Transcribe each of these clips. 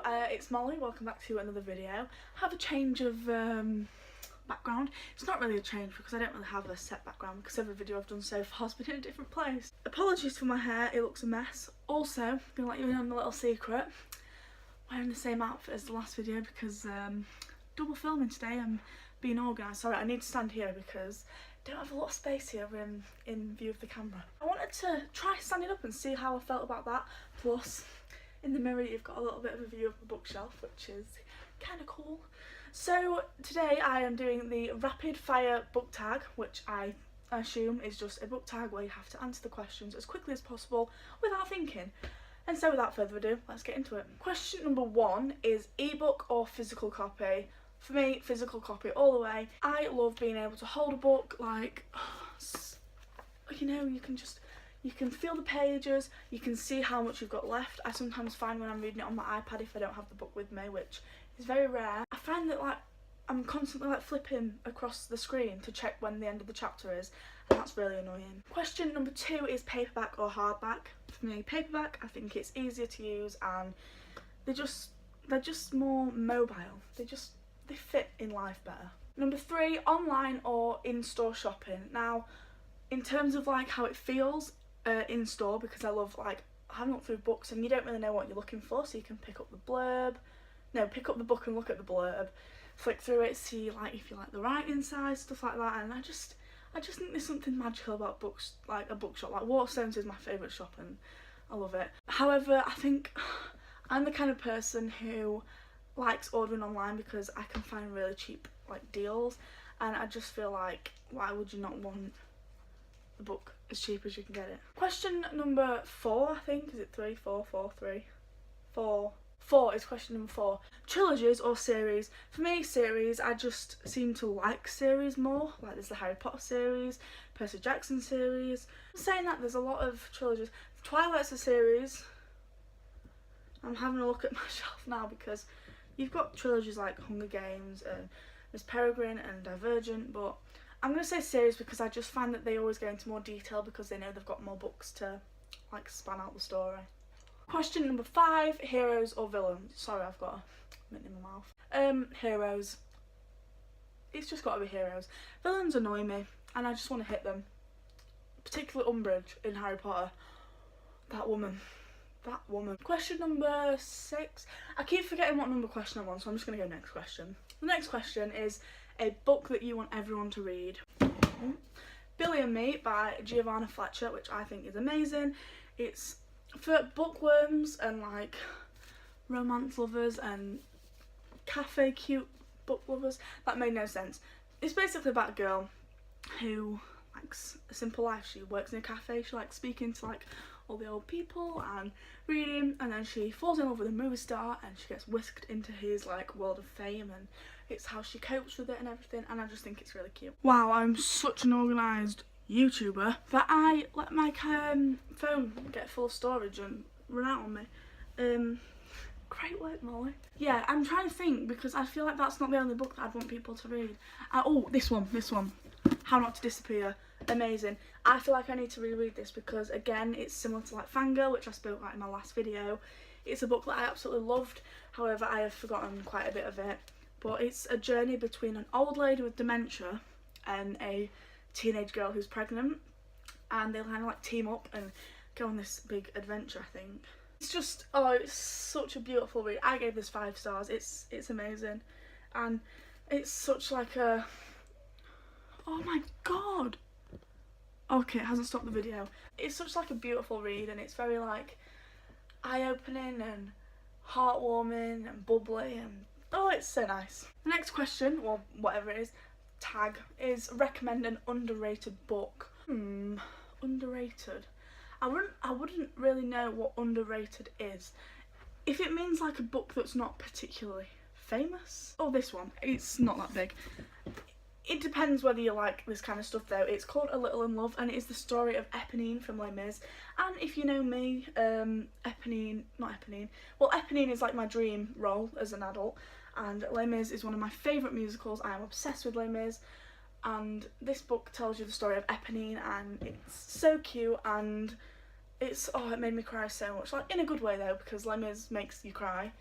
it's Molly, welcome back to another video. Have a change of background. It's not really a change because I don't really have a set background because every video I've done so far has been in a different place. Apologies for my hair, it looks a mess. Also, I'm going to let you in on a little secret. Wearing the same outfit as the last video because double filming today and being organised. Sorry, I need to stand here because I don't have a lot of space here in view of the camera. I wanted to try standing up and see how I felt about that. Plus, in the mirror you've got a little bit of a view of the bookshelf, which is kind of cool. So today I am doing the rapid fire book tag, which I assume is just a book tag where you have to answer the questions as quickly as possible without thinking. And so without further ado, let's get into it. Question number 1 is ebook or physical copy. For me, physical copy all the way. I love being able to hold a book, like, you know, you can feel the pages, you can see how much you've got left. I sometimes find when I'm reading it on my iPad, if I don't have the book with me, which is very rare, I find that like I'm constantly like flipping across the screen to check when the end of the chapter is, and that's really annoying. Question number 2 is paperback or hardback. For me, paperback, I think it's easier to use and they're just more mobile. They fit in life better. Number 3, online or in-store shopping. Now, in terms of like how it feels in store, because I love like having a look through books and you don't really know what you're looking for, so you can pick up the blurb. No, pick up the book and look at the blurb, flick through it, see like if you like the writing size, stuff like that. And I just think there's something magical about books, like a bookshop. Like Waterstones is my favourite shop and I love it. However, I think I'm the kind of person who likes ordering online because I can find really cheap like deals, and I just feel like, why would you not want the book as cheap as you can get it? Question number 4, I think. Is it 3, 4, 4, 3? 4. 4 is question number 4. Trilogies or series? For me, series, I just seem to like series more. Like there's the Harry Potter series, Percy Jackson series. Saying that, there's a lot of trilogies. Twilight's a series. I'm having a look at my shelf now because you've got trilogies like Hunger Games and Miss Peregrine and Divergent, but I'm going to say series because I just find that they always go into more detail because they know they've got more books to like span out the story. Question number 5, heroes or villains? Sorry, I've got a mint in my mouth. Heroes. It's just got to be heroes. Villains annoy me and I just want to hit them. Particularly Umbridge in Harry Potter. That woman. Question number 6. I keep forgetting what number question I'm on, so I'm just going to go next question. The next question is a book that you want everyone to read. Billy and Me by Giovanna Fletcher, which I think is amazing. It's for bookworms and like romance lovers and cafe cute book lovers. That made no sense. It's basically about a girl who likes a simple life. She works in a cafe, she likes speaking to like all the old people and reading, and then she falls in love with a movie star and she gets whisked into his like world of fame, and it's how she copes with it and everything, and I just think it's really cute. Wow, I'm such an organised YouTuber that I let my phone get full of storage and run out on me. Great work, Molly. Yeah, I'm trying to think because I feel like that's not the only book that I'd want people to read. Oh, this one. How Not to Disappear. Amazing. I feel like I need to reread this because again it's similar to like Fangirl, which I spoke about in my last video. It's a book that I absolutely loved, however I have forgotten quite a bit of it, but it's a journey between an old lady with dementia and a teenage girl who's pregnant, and they kind of like team up and go on this big adventure. I think it's just, oh, it's such a beautiful read. I gave this 5 stars. It's amazing, and it's such like a, oh my god. Okay, it hasn't stopped the video. It's such like a beautiful read and it's very like eye-opening and heartwarming and bubbly, and oh, it's so nice. The next question, or whatever it is, tag, is recommend an underrated book. Underrated. I wouldn't really know what underrated is. If it means like a book that's not particularly famous. Oh, this one. It's not that big. It depends whether you like this kind of stuff though. It's called A Little in Love and it is the story of Eponine from Les Mis. And if you know me, Eponine is like my dream role as an adult, and Les Mis is one of my favourite musicals. I am obsessed with Les Mis, and this book tells you the story of Eponine and it's so cute, and it's, oh, it made me cry so much, like in a good way though, because Les Mis makes you cry,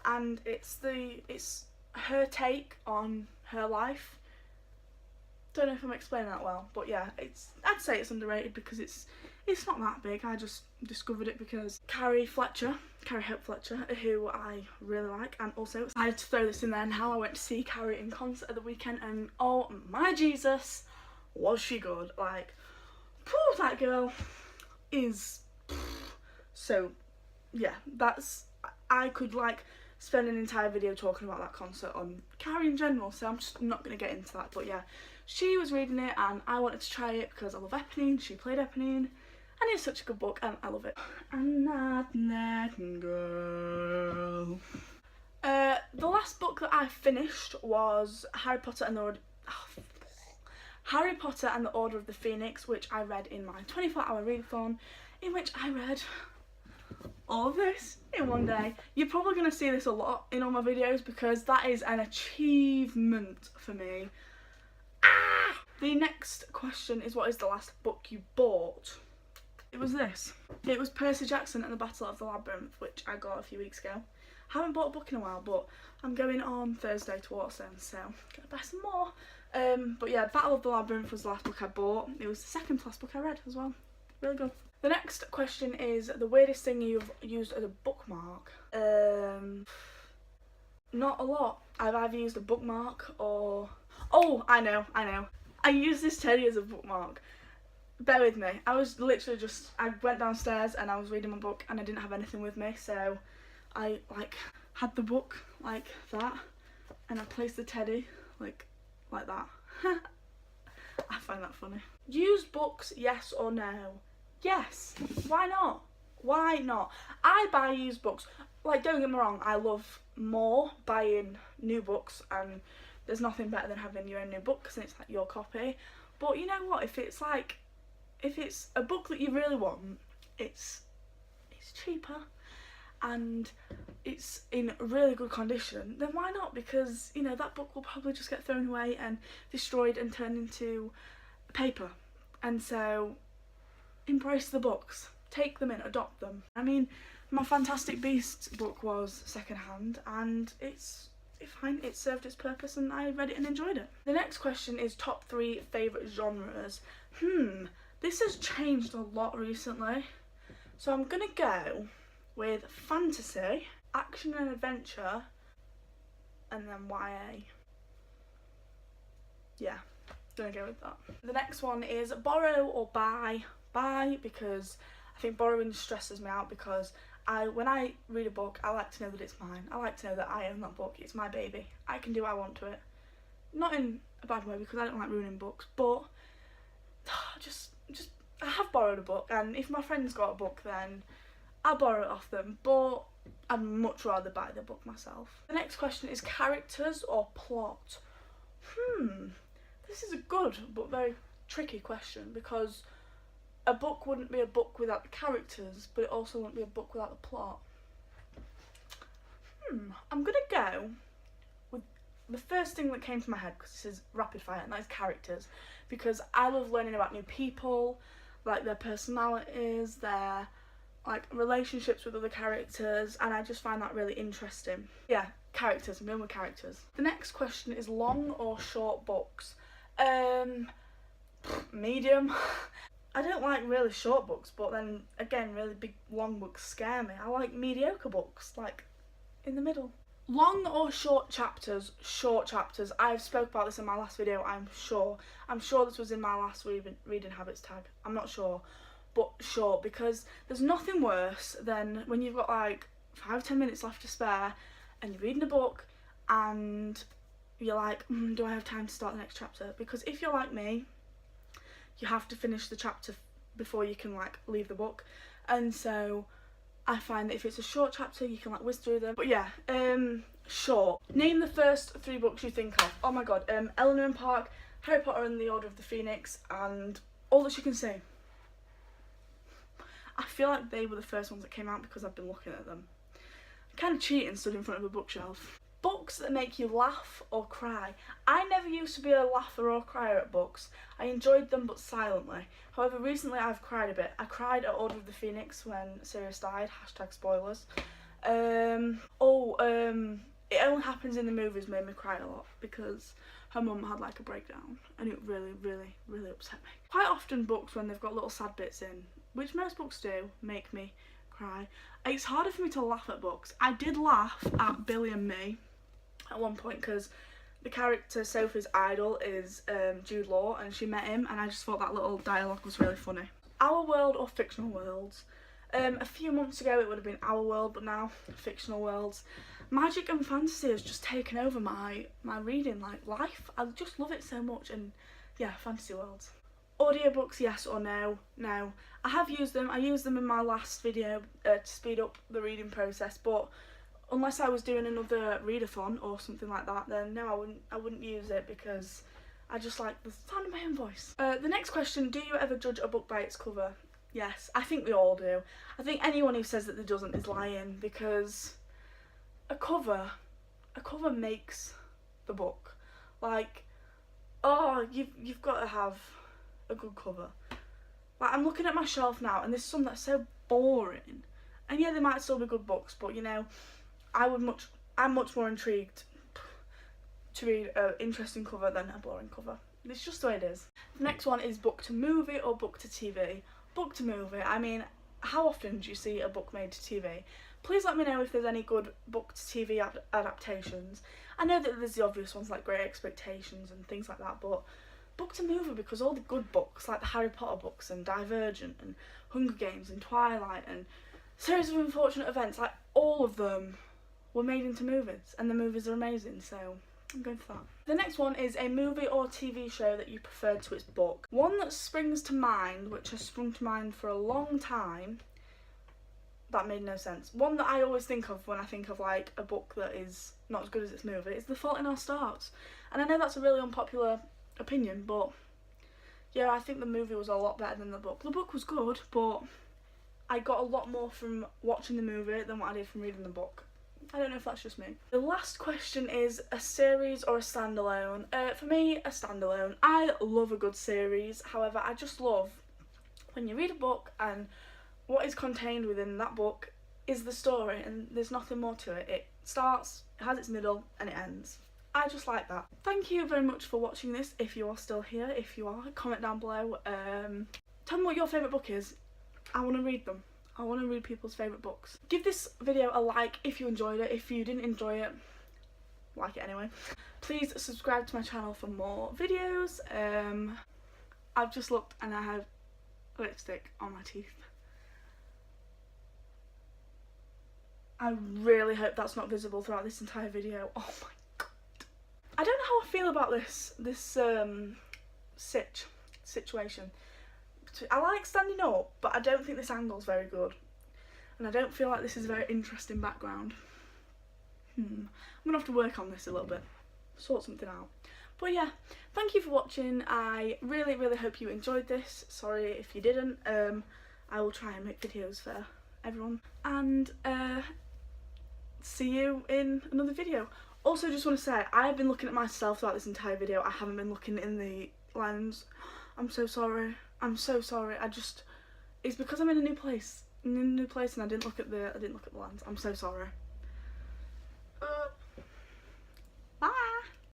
and it's her take on her life. Don't know if I'm explaining that well, but yeah, I'd say it's underrated because it's not that big. I just discovered it because Carrie Hope Fletcher, who I really like, and also I had to throw this in there now. I went to see Carrie in concert at the weekend, and oh my Jesus, was she good. Like, phew, that girl is so, yeah, I could like spend an entire video talking about that concert on Carrie in general, so I'm just not going to get into that. But yeah, she was reading it and I wanted to try it because I love Eponine. She played Eponine and it's such a good book and I love it. I'm not that girl. The last book that I finished was Harry Potter and the Order of the Phoenix, which I read in my 24-hour readathon, in which I read all of this in one day. You're probably going to see this a lot in all my videos because that is an achievement for me. The next question is, what is the last book you bought? It was this. It was Percy Jackson and the Battle of the Labyrinth, which I got a few weeks ago. Haven't bought a book in a while, but I'm going on Thursday to Waterstones, so I'm gonna buy some more. But yeah, Battle of the Labyrinth was the last book I bought. It was the second last book I read as well. Really good. The next question is the weirdest thing you've used as a bookmark. Not a lot. I've either used a bookmark or... Oh, I know. I used this teddy as a bookmark. Bear with me. I was literally I went downstairs and I was reading my book and I didn't have anything with me, so I like had the book like that and I placed the teddy like that. I find that funny. Used books, yes or no? Yes. Why not? Why not? I buy used books. Like, don't get me wrong, I love more buying new books, and there's nothing better than having your own new book because it's like your copy. But you know what? If it's a book that you really want, it's cheaper and it's in really good condition, then why not? Because, you know, that book will probably just get thrown away and destroyed and turned into paper. And so embrace the books, take them in, adopt them. I mean, my Fantastic Beasts book was secondhand and it's fine, it served its purpose and I read it and enjoyed it. The next question is top 3 favourite genres. This has changed a lot recently, so I'm gonna go with fantasy, action and adventure, and then YA. Yeah, gonna go with that. The next one is borrow or buy. Buy, because I think borrowing stresses me out, because when I read a book, I like to know that it's mine. I like to know that I own that book. It's my baby. I can do what I want to it. Not in a bad way, because I don't like ruining books, but just I have borrowed a book, and if my friend's got a book, then I'll borrow it off them, but I'd much rather buy the book myself. The next question is characters or plot. This is a good but very tricky question, because a book wouldn't be a book without the characters, but it also wouldn't be a book without the plot. I'm gonna go with the first thing that came to my head, because this is rapid fire, and that is characters, because I love learning about new people, like their personalities, their like relationships with other characters, and I just find that really interesting. Yeah, characters. I'm going with characters. The next question is long or short books. Medium. I don't like really short books, but then again, really big long books scare me. I like mediocre books, like in the middle. Long or short chapters? Short chapters. I've spoke about this in my last video, I'm sure. I'm sure this was in my last reading habits tag. I'm not sure. But short, because there's nothing worse than when you've got like 5-10 minutes left to spare and you're reading a book and you're like, do I have time to start the next chapter? Because if you're like me, you have to finish the chapter before you can like leave the book, and so I find that if it's a short chapter you can like whiz through them. But yeah, short. Name the first 3 books you think of. Oh my god, Eleanor and Park, Harry Potter and the Order of the Phoenix, and All That She Can See. I feel like they were the first ones that came out because I've been looking at them. Kind of cheating, stood in front of a bookshelf. Books that make you laugh or cry. I never used to be a laugher or crier at books. I enjoyed them but silently. However, recently I've cried a bit. I cried at Order of the Phoenix when Sirius died, #spoilers. It Only Happens in the Movies made me cry a lot because her mum had like a breakdown and it really, really, really upset me. Quite often books, when they've got little sad bits in, which most books do, make me cry. It's harder for me to laugh at books. I did laugh at Billy and Me at one point because the character Sophie's idol is Jude Law, and she met him, and I just thought that little dialogue was really funny. Our world or fictional worlds? A few months ago it would have been our world, but now fictional worlds. Magic and fantasy has just taken over my reading life. I just love it so much, and yeah, fantasy worlds. Audiobooks, yes or no? No. I have used them. I used them in my last video to speed up the reading process, but unless I was doing another readathon or something like that, then no, I wouldn't use it because I just like the sound of my own voice. The next question, do you ever judge a book by its cover? Yes, I think we all do. I think anyone who says that they doesn't is lying, because a cover makes the book. Like, oh, you've got to have a good cover. Like, I'm looking at my shelf now and there's some that's so boring. And yeah, they might still be good books, but you know, I'm much more intrigued to read an interesting cover than a boring cover. It's just the way it is. The next one is book to movie or book to TV. Book to movie, I mean, how often do you see a book made to TV? Please let me know if there's any good book to TV adaptations. I know that there's the obvious ones like Great Expectations and things like that, but book to movie, because all the good books like the Harry Potter books and Divergent and Hunger Games and Twilight and Series of Unfortunate Events, like all of them were made into movies, and the movies are amazing, so I'm going for that. The next one is a movie or TV show that you preferred to its book. One that springs to mind, which has sprung to mind for a long time, that made no sense. One that I always think of when I think of like a book that is not as good as its movie is The Fault in Our Stars. And I know that's a really unpopular opinion, but yeah, I think the movie was a lot better than the book. The book was good, but I got a lot more from watching the movie than what I did from reading the book. I don't know if that's just me. The last question is a series or a standalone. For me, a standalone. I love a good series. However, I just love when you read a book and what is contained within that book is the story and there's nothing more to it. It starts, it has its middle, and it ends. I just like that. Thank you very much for watching this. If you are still here, if you are, comment down below. Tell me what your favourite book is. I want to read them. I want to read people's favourite books. Give this video a like if you enjoyed it. If you didn't enjoy it, like it anyway. Please subscribe to my channel for more videos. I've just looked and I have lipstick on my teeth. I really hope that's not visible throughout this entire video. Oh my god. I don't know how I feel about this situation. I like standing up, but I don't think this angle's very good. And I don't feel like this is a very interesting background. I'm gonna have to work on this a little bit. Sort something out. But yeah, thank you for watching. I really, really hope you enjoyed this. Sorry if you didn't. I will try and make videos for everyone. And see you in another video. Also, just want to say, I've been looking at myself throughout this entire video. I haven't been looking in the lens. I'm so sorry. I'm so sorry. It's because I'm in a new place. And I didn't look at the lens. I'm so sorry.